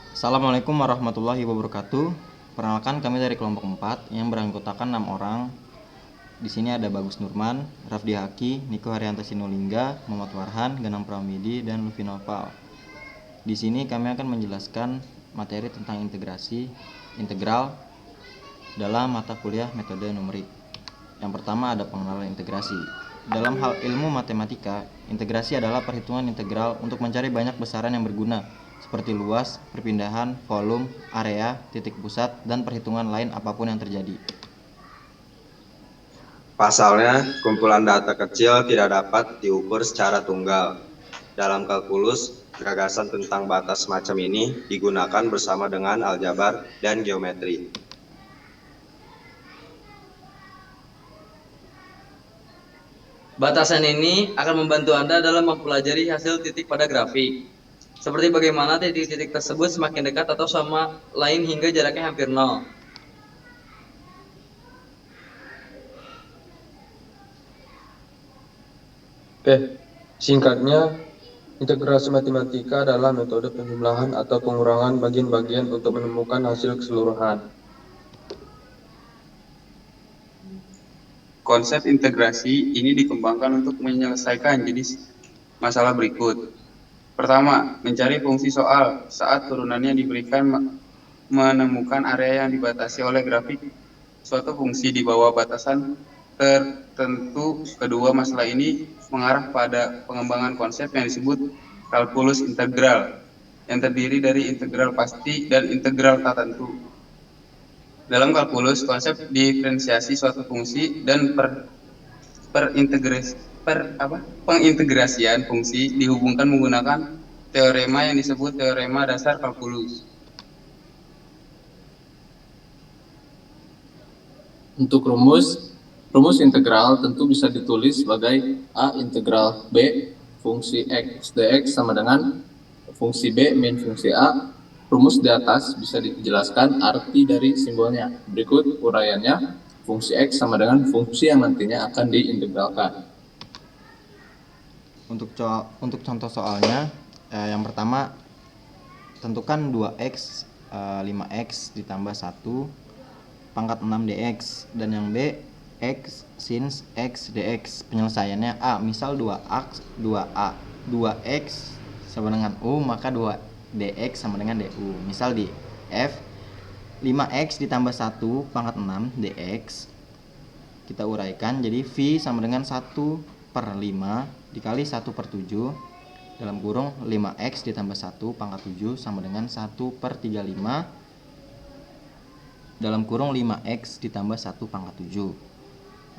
Assalamualaikum warahmatullahi wabarakatuh. Perkenalkan, kami dari kelompok 4 yang beranggotakan 6 orang. Di sini ada Bagus Nurman, Rafdi Haki, Niko Haryanto Sinulingga, Muhammad Warhan, Ganang Pramidi, dan Lufi Noval. Di sini kami akan menjelaskan materi tentang integrasi integral dalam mata kuliah metode numerik. Yang pertama ada pengenalan integrasi. Dalam hal ilmu matematika, integrasi adalah perhitungan integral untuk mencari banyak besaran yang berguna, seperti luas, perpindahan, volume, area, titik pusat, dan perhitungan lain apapun yang terjadi. Pasalnya, kumpulan data kecil tidak dapat diukur secara tunggal. Dalam kalkulus, gagasan tentang batas semacam ini digunakan bersama dengan aljabar dan geometri. Batasan ini akan membantu Anda dalam mempelajari hasil titik pada grafik. Seperti bagaimana titik-titik tersebut semakin dekat atau sama lain hingga jaraknya hampir nol. Oke, singkatnya, integrasi matematika adalah metode penjumlahan atau pengurangan bagian-bagian untuk menemukan hasil keseluruhan. Konsep integrasi ini dikembangkan untuk menyelesaikan jenis masalah berikut. Pertama, mencari fungsi soal saat turunannya diberikan menemukan area yang dibatasi oleh grafik suatu fungsi di bawah batasan tertentu. Kedua, masalah ini mengarah pada pengembangan konsep yang disebut kalkulus integral, yang terdiri dari integral pasti dan integral tak tentu. Dalam kalkulus, konsep diferensiasi suatu fungsi dan pengintegrasian fungsi dihubungkan menggunakan teorema yang disebut teorema dasar kalkulus. Untuk rumus integral tentu bisa ditulis sebagai A integral B fungsi X dx sama dengan fungsi B min fungsi A. Rumus di atas bisa dijelaskan arti dari simbolnya. Berikut uraiannya. Fungsi X sama dengan fungsi yang nantinya akan diintegralkan. Untuk contoh soalnya, yang pertama, tentukan 2x 5x ditambah 1 pangkat 6 dx, dan yang B x sin x dx. Penyelesaiannya A, misal 2x sama dengan U, maka 2 dx sama dengan du. Misal di F 5x ditambah 1 pangkat 6 dx, kita uraikan jadi V sama dengan 1/5 dikali 1/7 dalam kurung 5x ditambah 1 pangkat 7 sama dengan 1/35 dalam kurung 5x ditambah 1 pangkat 7.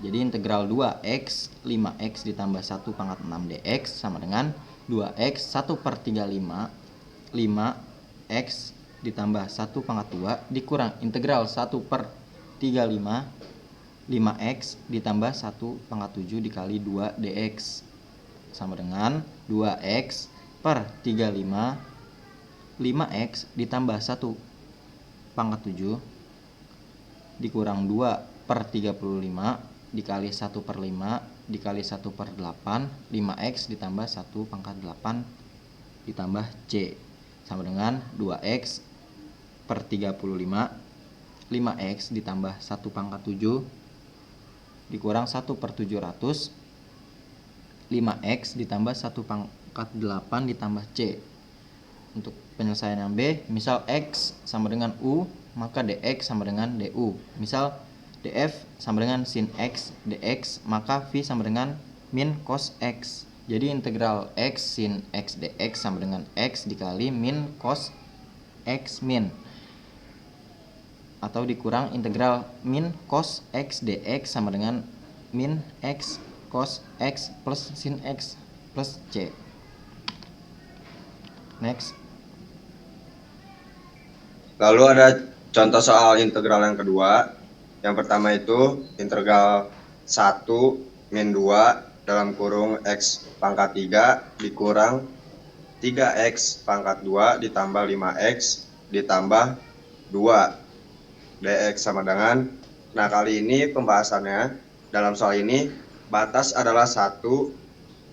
Jadi integral 2x 5x ditambah 1 pangkat 6 dx sama dengan 2x 1/35 5x ditambah 1 pangkat 2 dikurang integral 1/35 5x ditambah 1 pangkat 7 dikali 2 dx sama dengan 2x per 35 5x ditambah 1 pangkat 7 dikurang 2/35 dikali 1/5 dikali 1/8 5x ditambah 1 pangkat 8 ditambah c sama dengan 2x per 35 5x ditambah 1 pangkat 7 dikurang 1/700 5x ditambah 1 pangkat 8 ditambah c. Untuk penyelesaian yang B, misal x sama dengan u, maka dx sama dengan du. Misal df sama dengan sin x dx, maka v sama dengan min cos x. Jadi integral x sin x dx sama dengan x dikali min cos x min, atau dikurang integral min cos x dx sama dengan min x cos x plus sin x plus c. Next. Lalu ada contoh soal integral yang kedua. Yang pertama itu integral 1 min 2 dalam kurung x pangkat 3 dikurang 3x pangkat 2 ditambah 5x ditambah 2 dx sama dengan. Nah, kali ini pembahasannya dalam soal ini batas adalah 1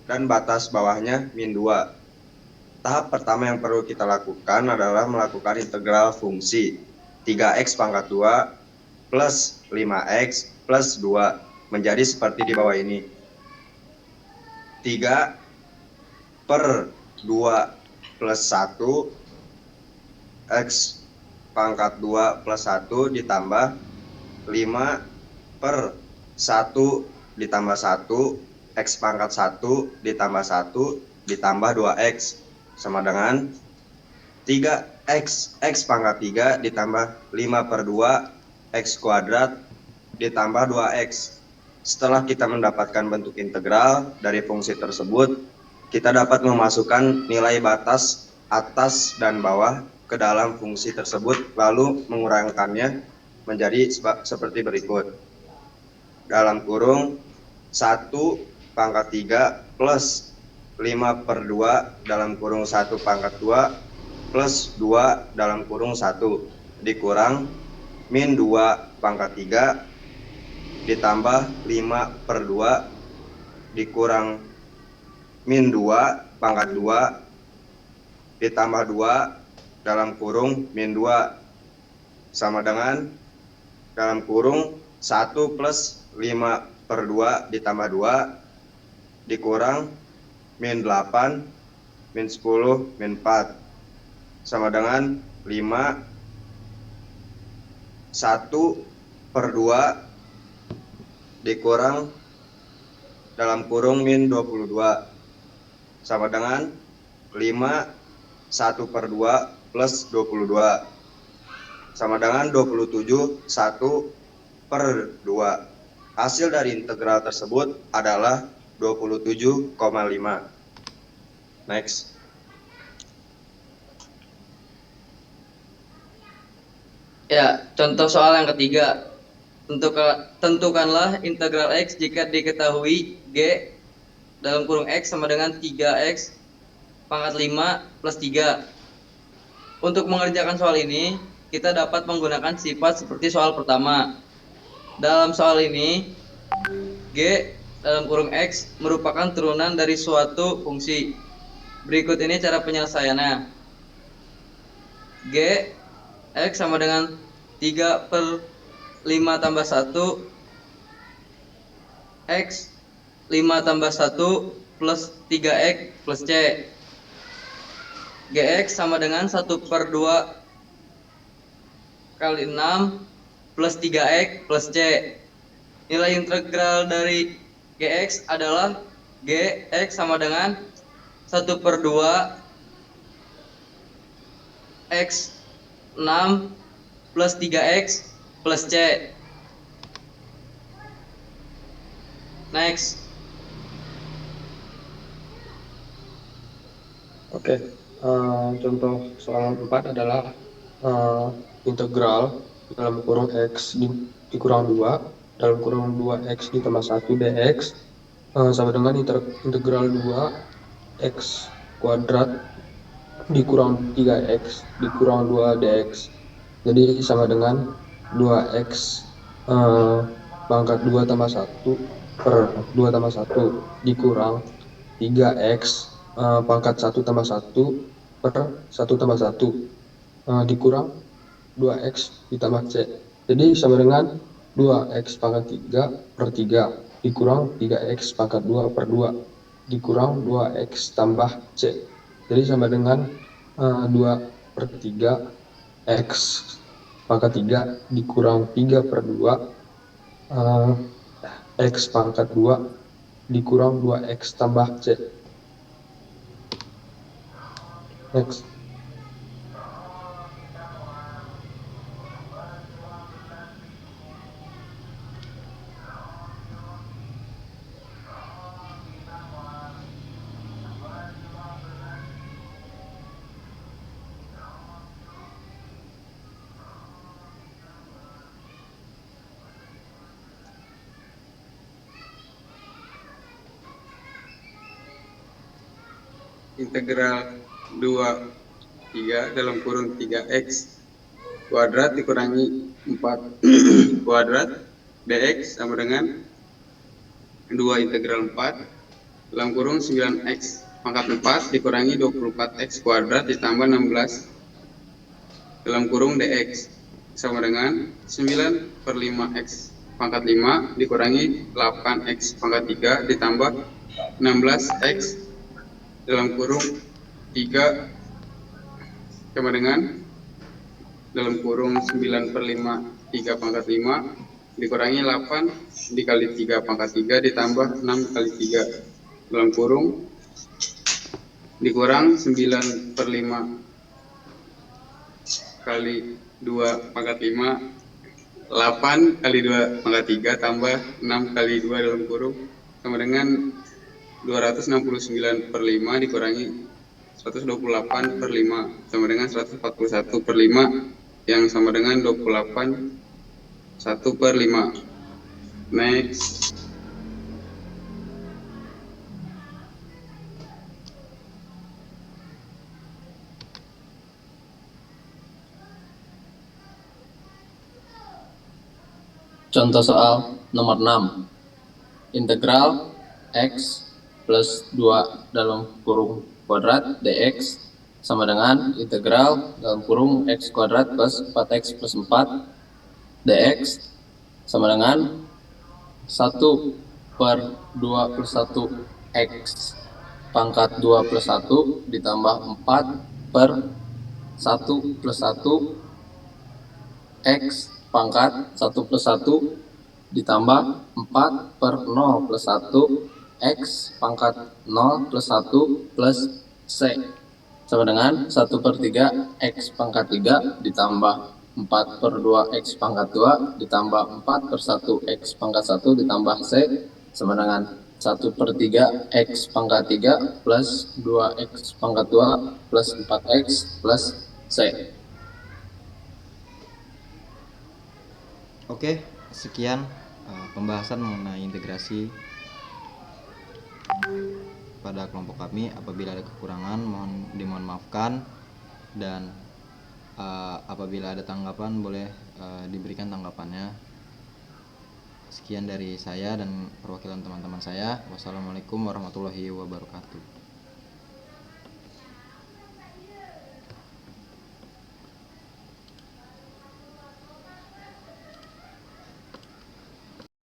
dan batas bawahnya min 2. Tahap pertama yang perlu kita lakukan adalah melakukan integral fungsi 3x pangkat 2 plus 5x plus 2 menjadi seperti di bawah ini. 3 per 2 plus 1 x pangkat 2 plus 1 ditambah 5 per 1 ditambah 1 x pangkat 1 ditambah 1 ditambah 2x sama dengan 3x pangkat 3 ditambah 5 per 2 x kuadrat ditambah 2x. Setelah kita mendapatkan bentuk integral dari fungsi tersebut, kita dapat memasukkan nilai batas atas dan bawah ke dalam fungsi tersebut, lalu mengurangkannya menjadi seperti berikut. Dalam kurung 1 pangkat 3 plus 5 per 2 dalam kurung 1 pangkat 2 plus 2 dalam kurung 1 dikurang min 2 pangkat 3 ditambah 5 per 2 dikurang min 2 pangkat 2 ditambah 2 dalam kurung min 2 sama dengan dalam kurung 1 plus 5 per 2 ditambah 2 dikurang min 8, min 10, min 4 sama dengan 5 1 per 2 dikurang dalam kurung min 22 sama dengan 5 1 per 2 plus 22 sama dengan 27 1 per 2. Hasil dari integral tersebut adalah 27,5. Next. Ya, contoh soal yang ketiga. Tentukanlah integral x jika diketahui g dalam kurung x sama dengan 3x pangkat 5 plus 3. Untuk mengerjakan soal ini, kita dapat menggunakan sifat seperti soal pertama. Dalam soal ini, g dalam kurung x merupakan turunan dari suatu fungsi. Berikut ini cara penyelesaiannya. G x sama dengan 3 per 5 tambah 1 x 5 tambah 1 plus 3x plus c. Gx sama dengan 1 per 2 kali 6 plus 3x plus c. Nilai integral dari Gx adalah Gx sama dengan 1 per 2 X 6 plus 3X plus C. Next. Oke, contoh soal 4 adalah integral dalam kurung x dikurang 2 dalam kurung 2x ditambah 1 dx sama dengan integral 2x kuadrat dikurang 3x dikurang 2 dx. Jadi sama dengan 2x pangkat 2 tambah 1 per 2 tambah 1 dikurang 3x pangkat 1 tambah 1 per 1 tambah 1 dikurang 2x ditambah c. Jadi sama dengan 2x pangkat 3 per 3 dikurang 3x pangkat 2 per 2 dikurang 2x tambah c. Jadi sama dengan 2 per 3 x pangkat 3 dikurang 3 per 2 x pangkat 2 dikurang 2x tambah c. Next. Integral 2 3 dalam kurung 3x kuadrat dikurangi 4 kuadrat dx sama dengan 2 integral 4 dalam kurung 9x pangkat 4 dikurangi 24x kuadrat ditambah 16 dalam kurung dx sama dengan 9 per 5x pangkat 5 dikurangi 8x pangkat 3 ditambah 16x dalam kurung 3 sama dengan dalam kurung 9 per 5 3 pangkat 5 dikurangi 8 dikali 3 pangkat 3 ditambah 6 kali 3 dalam kurung dikurang 9 per 5 kali 2 pangkat 5 8 kali 2 pangkat 3 tambah 6 kali 2 dalam kurung sama dengan 269 per 5 dikurangi 128 per 5 sama dengan 141 per 5 yang sama dengan 28 1 per 5. Next. Contoh soal nomor 6. Integral x plus 2 dalam kurung kuadrat dx sama dengan integral dalam kurung x kuadrat plus 4x plus 4 dx sama dengan 1 per 2 plus 1 x pangkat 2 plus 1 ditambah 4 per 1 plus 1 x pangkat 1 plus 1 ditambah 4 per 0 plus 1 x pangkat 0 plus 1 plus c sama dengan 1 per 3 x pangkat 3 ditambah 4 per 2 x pangkat 2 ditambah 4 per 1 x pangkat 1 ditambah c sama dengan 1 per 3 x pangkat 3 plus 2 x pangkat 2 plus 4x plus c. Oke, sekian pembahasan mengenai integrasi pada kelompok kami. Apabila ada kekurangan dimohon maafkan, dan apabila ada tanggapan boleh diberikan tanggapannya. Sekian dari saya dan perwakilan teman-teman saya. Wassalamualaikum warahmatullahi wabarakatuh.